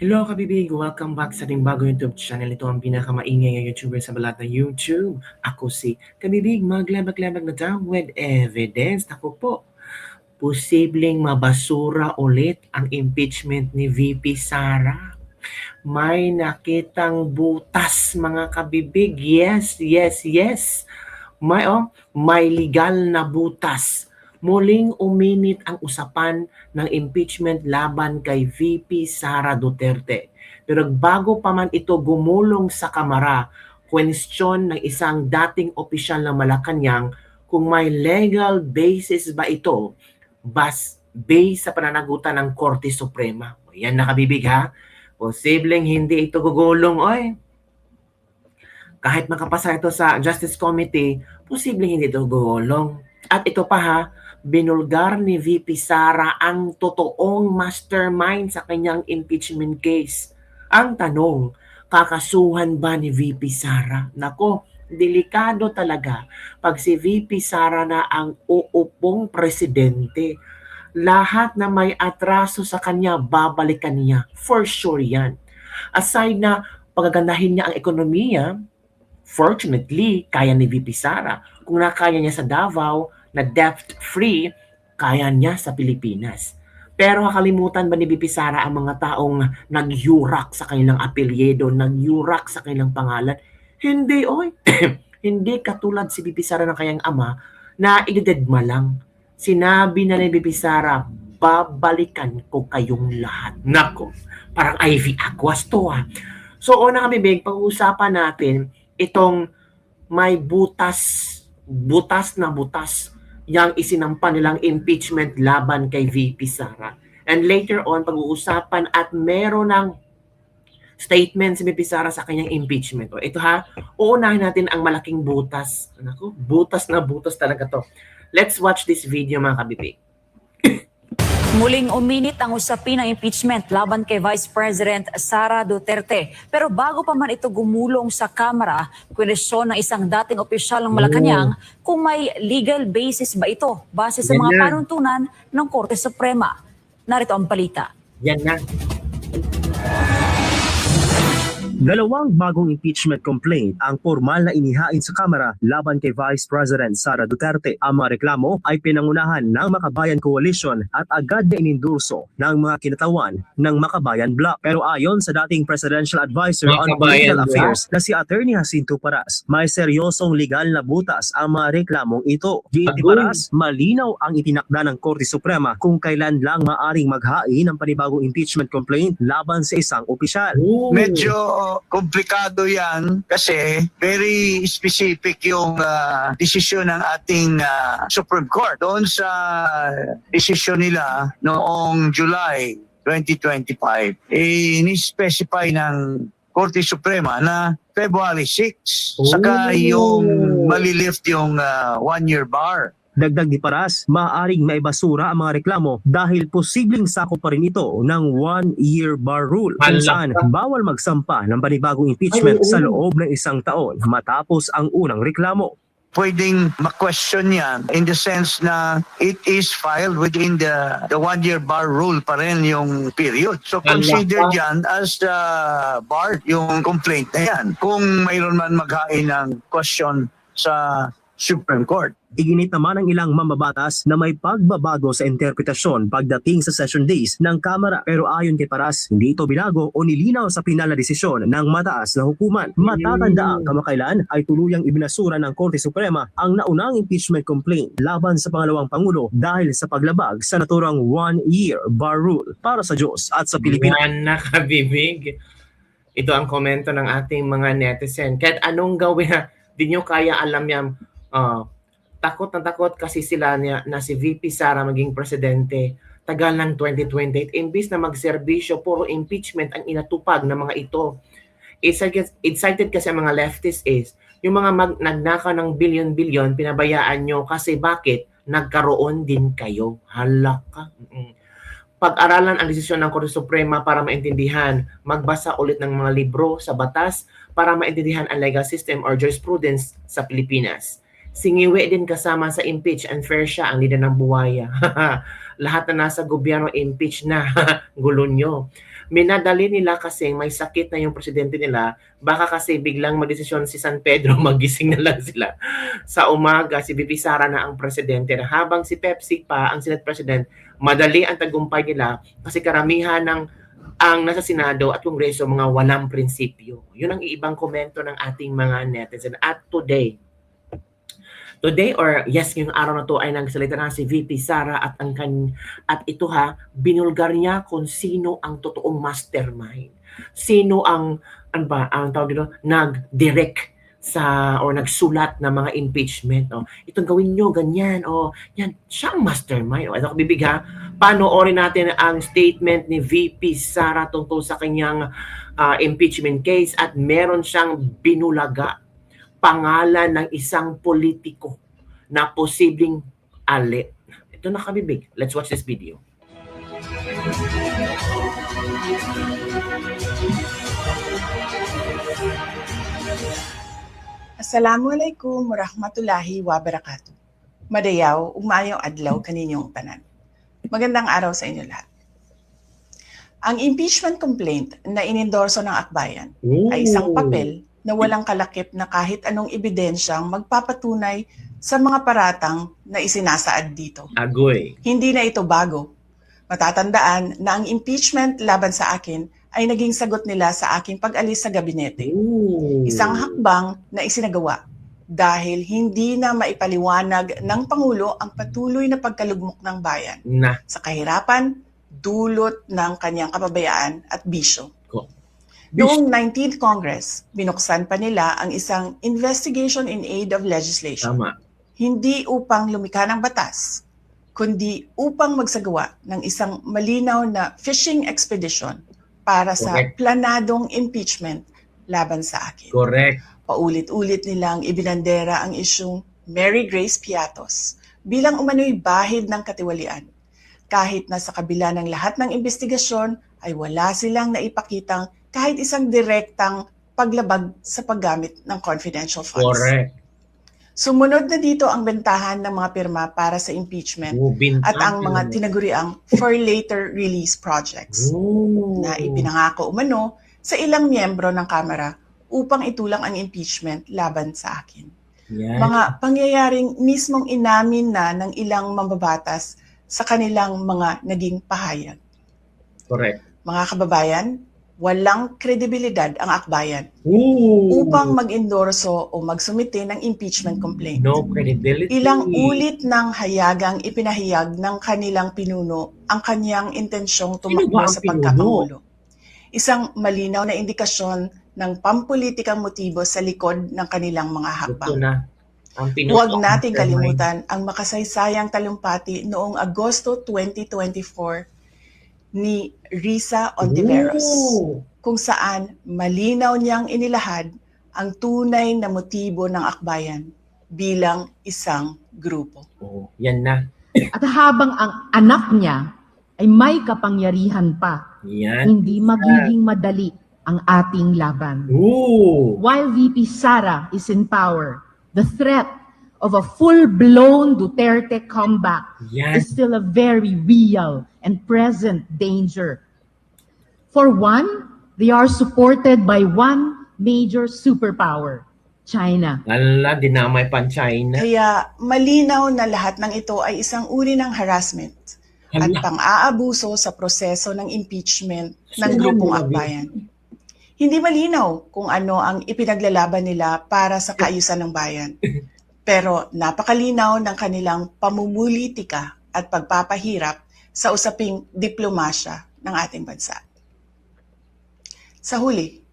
Hello kabibig! Welcome back sa ating bagong YouTube channel. Ito ang pinakamaingay na YouTuber sa balat ng YouTube. Ako si kabibig, maglabag-labag na daw with evidence. Ako po, posibleng mabasura ulit ang impeachment ni VP Sara. May nakitang butas mga kabibig. Yes, yes, yes. May legal na butas. Muling uminit ang usapan ng impeachment laban kay VP Sara Duterte. Pero bago pa man ito gumulong sa Kamara, question ng isang dating opisyal ng Malacanang kung may legal basis ba ito based sa pananagutan ng Korte Suprema. Yan nakabibig ha. Posibleng hindi ito gugulong, oy. Kahit makapasa ito sa Justice Committee, posibleng hindi ito gugulong. At ito pa ha, binulgar ni VP Sara ang totoong mastermind sa kanyang impeachment case. Ang tanong, kakasuhan ba ni VP Sara? Nako, delikado talaga pag si VP Sara na ang uupong presidente. Lahat na may atraso sa kanya, babalikan niya. For sure yan. Aside na pagagandahin niya ang ekonomiya, fortunately, kaya ni VP Sara. Kung nakaya niya sa Davao, na debt-free, kaya niya sa Pilipinas. Pero kakalimutan ba ni VP Sara ang mga taong nagyurak sa kanilang apelyido, nagyurak sa kanilang pangalan? Hindi, oy. Hindi katulad si VP Sara ng kanyang ama na idededma lang. Sinabi na ni VP Sara, babalikan ko kayong lahat. Nako, parang Ivy Aquas to ah. So, una kami, Big, pag-uusapan natin itong may butas na butas yang isinampa nilang impeachment laban kay VP Sara. And later on, pag-uusapan at meron ng statement si VP Sara sa kanyang impeachment. O, ito ha, uunahin natin ang malaking butas. Naku, butas na butas talaga to. Let's watch this video mga kabibig. Muling uminit ang usapin ng impeachment laban kay Vice President Sara Duterte. Pero bago pa man ito gumulong sa Kamara, kwenesyon ng isang dating opisyal ng Malacanang kung may legal basis ba ito base sa mga panuntunan ng Korte Suprema. Narito ang balita. Yan na. Dalawang bagong impeachment complaint ang formal na inihain sa Kamara laban kay Vice President Sara Duterte. Ang mga reklamo ay pinangunahan ng Makabayan Coalition at agad na inendorso ng mga kinatawan ng Makabayan Bloc. Pero ayon sa dating Presidential Advisor on Political Affairs na si Attorney Jacinto Paras, may seryosong legal na butas ang mga reklamong ito. G.T. Paras, malinaw ang itinakda ng Korte Suprema kung kailan lang maaring maghain ng panibagong impeachment complaint laban sa isang opisyal. Medyo komplikado yan kasi very specific yung desisyon ng ating Supreme Court. Doon sa desisyon nila noong July 2025, ini-specify ng Korte Suprema na February 6, saka yung malilift yung 1-year bar. Dagdag ni Paras, maaaring maibasura ang mga reklamo dahil posibleng sakop pa rin ito ng 1-year bar rule kung saan bawal magsampa ng panibagong impeachment sa loob ng 1 taon matapos ang unang reklamo. Pwedeng ma-question yan in the sense na it is filed within the 1-year bar rule pa rin yung period. So consider yan as the bar yung complaint na yan kung mayroon man maghain ng question sa Supreme Court. Iginit naman ng ilang mambabatas na may pagbabago sa interpretasyon pagdating sa session days ng Kamara. Pero ayon kay Paras, hindi ito binago o nilinaw sa pinal na desisyon ng mataas na hukuman. Matatanda ang kamakailan ay tuluyang ibinasura ng Korte Suprema ang naunang impeachment complaint laban sa pangalawang Pangulo dahil sa paglabag sa naturang 1-year bar rule. Para sa Diyos at sa Pilipinas. Yan nakabibig. Ito ang komento ng ating mga netizen. Kahit anong gawin, di nyo kaya alam yan. Takot na takot kasi sila na si VP Sara maging presidente. Tagal ng 2028. Imbis na magserbisyo, puro impeachment ang inatupag ng mga ito. Excited kasi ang mga leftist is, yung mga nagnaka ng billion-billion, pinabayaan nyo kasi bakit? Nagkaroon din kayo. Hala ka. Pag-aralan ang desisyon ng Korte Suprema para maintindihan, magbasa ulit ng mga libro sa batas para maintindihan ang legal system or jurisprudence sa Pilipinas. Singiwi din kasama sa impeach and fair siya ang lider ng buwaya. Lahat na nasa gobyerno impeach na. Gulo nyo. minadali nila kasi may sakit na yung presidente nila, baka kasi biglang magdesisyon si San Pedro, magising na lang sila. Sa umaga, si VP Sara na ang presidente, na habang si Pepsi pa, ang Senate President, madali ang tagumpay nila kasi karamihan ng ang nasa Senado at Kongreso mga walang prinsipyo. Yun ang iibang komento ng ating mga netizen. At today or yes, ngayong araw na to ay nagsalita na si VP Sara at at ito binulgar niya kung sino ang totoong mastermind. Sino ang ang tawag dito, nag-direct or nagsulat ng mga impeachment. Itong gawin nyo, ganyan. Yan, siya ang mastermind. Ito ko bibig panoorin natin ang statement ni VP Sara tungkol sa kanyang impeachment case at meron siyang binulaga pangalan ng isang politiko na posibleng ali. Ito na kabibig. Let's watch this video. Assalamualaikum warahmatullahi wabarakatuh. Madayaw, umayong adlaw kaninyong tanan. Magandang araw sa inyo lahat. Ang impeachment complaint na inendorso ng akbayan ay isang papel na walang kalakip na kahit anong ebidensyang magpapatunay sa mga paratang na isinasaad dito. Agoy. Hindi na ito bago. Matatandaan na ang impeachment laban sa akin ay naging sagot nila sa aking pag-alis sa gabinete. Isang hakbang na isinagawa dahil hindi na maipaliwanag ng Pangulo ang patuloy na pagkalugmok ng bayan sa kahirapan dulot ng kanyang kapabayaan at bisyo. Noong 19th Congress, binuksan pa nila ang isang investigation in aid of legislation. Tama. Hindi upang lumikha ng batas, kundi upang magsagawa ng isang malinaw na fishing expedition para sa planadong impeachment laban sa akin. Correct. Paulit-ulit nilang ibinandera ang isyung Mary Grace Piatos bilang umano'y bahid ng katiwalian. Kahit na sa kabila ng lahat ng investigasyon ay wala silang naipakitang kahit isang direktang paglabag sa paggamit ng confidential funds. Correct. Sumunod na dito ang bentahan ng mga pirma para sa impeachment at ang mga tinaguriang for later release projects na ipinangako umano sa ilang miyembro ng Kamara upang itulang ang impeachment laban sa akin. Yan. Mga pangyayaring mismong inamin na ng ilang mambabatas sa kanilang mga naging pahayag. Correct. Mga kababayan, walang kredibilidad ang akbayan upang mag-endorso o magsumite ng impeachment complaint. No credibility. Ilang ulit ng hayagang ipinahayag ng kanilang pinuno ang kanyang intensyong tumakbo sa pagkapangulo. Isang malinaw na indikasyon ng pampulitikang motibo sa likod ng kanilang mga hakbang. Huwag nating kalimutan ang makasaysayang talumpati noong Agosto 2024 ni Risa Ontiveros, kung saan malinaw niyang inilahad ang tunay na motibo ng akbayan bilang isang grupo. Yan na. At habang ang anak niya ay may kapangyarihan pa, hindi magiging madali ang ating laban. While VP Sara is in power, the threat of a full-blown Duterte comeback is still a very real and present danger. For one, they are supported by one major superpower, China. Ala, dinamay pan China. Kaya malinaw na lahat ng ito ay isang uri ng harassment at pang-aabuso sa proseso ng impeachment ng grupong akbayan. Hindi malinaw kung ano ang ipinaglalaban nila para sa kaayusan ng bayan. Pero napakalinaw ng kanilang pamumulitika at pagpapahirap sa usaping diplomasya ng ating bansa. Sa huli,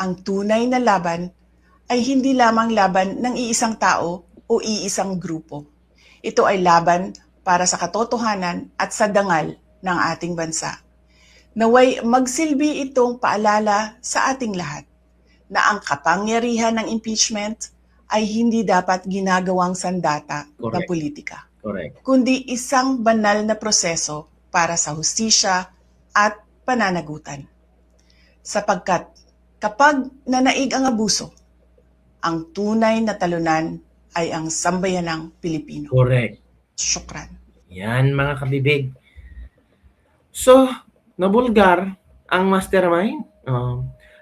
ang tunay na laban ay hindi lamang laban ng iisang tao o iisang grupo. Ito ay laban para sa katotohanan at sa dangal ng ating bansa. Naway magsilbi itong paalala sa ating lahat na ang kapangyarihan ng impeachment ay hindi dapat ginagawang sandata ng politika, kundi isang banal na proseso para sa hustisya at pananagutan. Sapagkat kapag nanaig ang abuso, ang tunay na talunan ay ang sambayanang Pilipino. Correct. Syukran. Yan mga kabibig. So, nabulgar ang mastermind.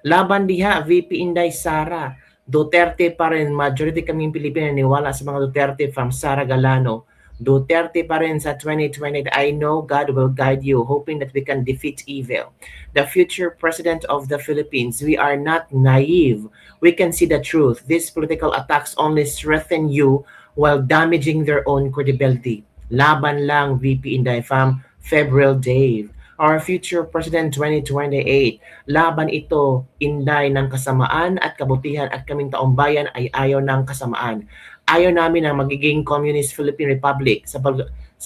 Laban diha, VP Inday Sara. Duterte pa rin. Majority kaming Pilipino niwala sa mga Duterte from Sara Galano. Duterte pa rin sa 2020. I know God will guide you, hoping that we can defeat evil. The future president of the Philippines, we are not naive. We can see the truth. These political attacks only strengthen you while damaging their own credibility. Laban lang, VP Inday from February Dave. Our future President 2028. Laban ito, Inday ng kasamaan at kabutihan at kaming taong bayan ay ayaw ng kasamaan. Ayaw namin ang magiging Communist Philippine Republic. Sa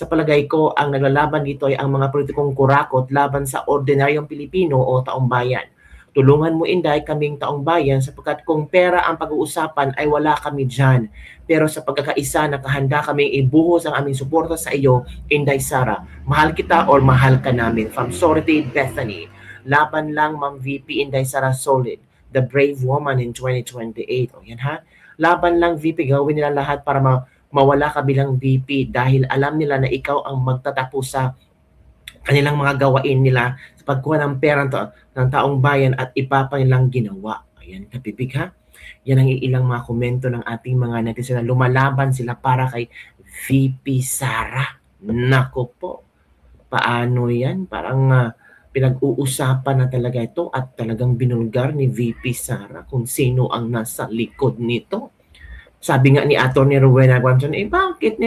palagay ko, ang naglalaban dito ay ang mga politikong kurakot laban sa ordinaryong Pilipino o taong bayan. Tulungan mo, Inday, kaming taong bayan sapagkat kung pera ang pag-uusapan ay wala kami dyan. Pero sa pagkakaisa, nakahanda kaming ibuhos ang aming suporta sa iyo, Inday Sara. Mahal kita or mahal ka namin. From Sority, Bethany. Laban lang, Ma'am VP Inday Sara Solid. The brave woman in 2028. O yan ha. Laban lang, VP. Gawin nila lahat para mawala ka bilang VP dahil alam nila na ikaw ang magtatapos sa kanilang mga gawain nila sa pagkuha ng pera ng taong bayan at ipapanilang ginawa. Ayan, kapipig ha. Yan ang ilang mga komento ng ating mga netizen na lumalaban sila para kay VP Sara. Nako po. Paano yan? Parang pinag-uusapan na talaga ito at talagang binulgar ni VP Sara kung sino ang nasa likod nito. Sabi nga ni Atty. Rowena Guamson, bakit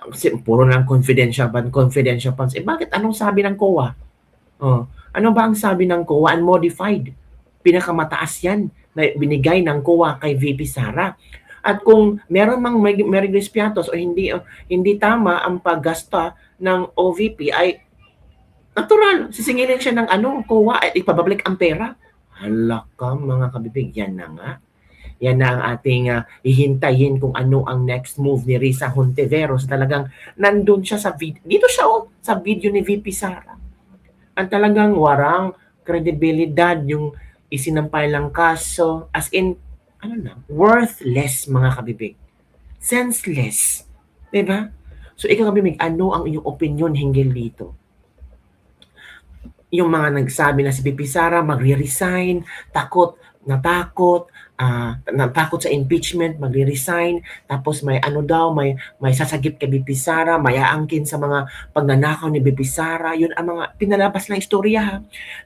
kasi puro lang confidential funds. Bakit anong sabi ng COA? Ano ba ang sabi ng COA? Unmodified. Pinakamataas yan na binigay ng COA kay VP Sara. At kung meron mang may respiatos o hindi tama ang paggasta ng OVP ay natural. Sisingilin siya ng COA at ipababalik ang pera. Hala ka mga kabibig, yan na nga. Yan na ang ating hihintayin kung ano ang next move ni Risa Hontiveros. Talagang nandun siya sa video. Dito siya sa video ni VP Sara. Ang talagang warang kredibilidad yung isinampay lang kaso. As in, worthless mga kabibig. Senseless. Diba? So ikaw kabibig, ano ang iyong opinion hinggil dito? Yung mga nagsabi na si VP Sara magre-resign, natakot sa impeachment, magre-resign, tapos may may sasagip kay VP Sara, may aangkin sa mga pagnanakaw ni VP Sara. Yun ang mga pinalabas na istorya ha.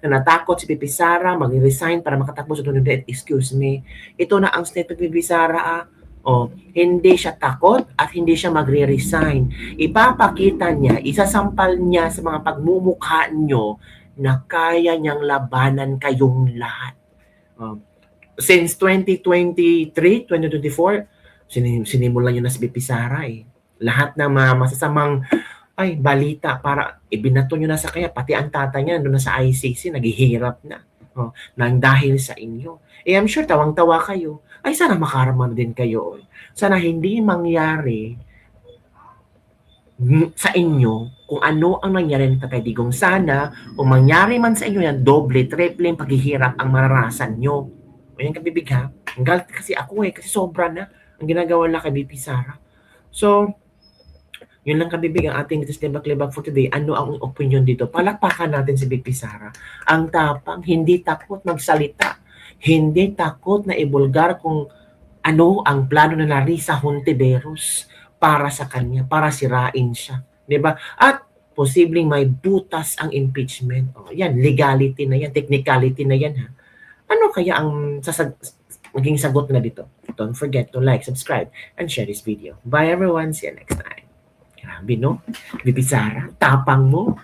Na natakot si VP Sara, magre-resign para makatakbo sa tunod. Excuse me. Ito na ang statement ni VP Sara hindi siya takot at hindi siya magre-resign. Ipapakita niya, isasampal niya sa mga pagmumukha nyo na kaya niyang labanan kayong lahat. Since 2023, 2024, sinimulan nyo na si VP Sara Lahat ng mga masasamang balita para ibinato nyo na sa kanya. Pati ang tatay niya nandun na sa ICC, naghihirap na. Nang dahil sa inyo. I'm sure tawang-tawa kayo. Sana makaraman din kayo. Sana hindi mangyari sa inyo kung ano ang nangyari ng Tatay Digong. Sana kung mangyari man sa inyo yan, doble, triple yung paghihirap ang mararasan nyo. Ayan kabibig ha. Ang galit kasi ako kasi sobra na ang ginagawa na kay VP Sara. So, yun lang kabibig ang ating Libak-Libak for today. Ano ang opinion dito? Palakpakan natin si VP Sara. Ang tapang, hindi takot magsalita. Hindi takot na ibulgar kung ano ang plano na Risa Hontiveros para sa kanya, para sirain siya. Diba? At posibleng may butas ang impeachment. Yan, legality na yan, technicality na yan ha. Ano kaya ang maging sagot na dito? Don't forget to like, subscribe, and share this video. Bye everyone. See you next time. Grabe no? VP Sara, tapang mo.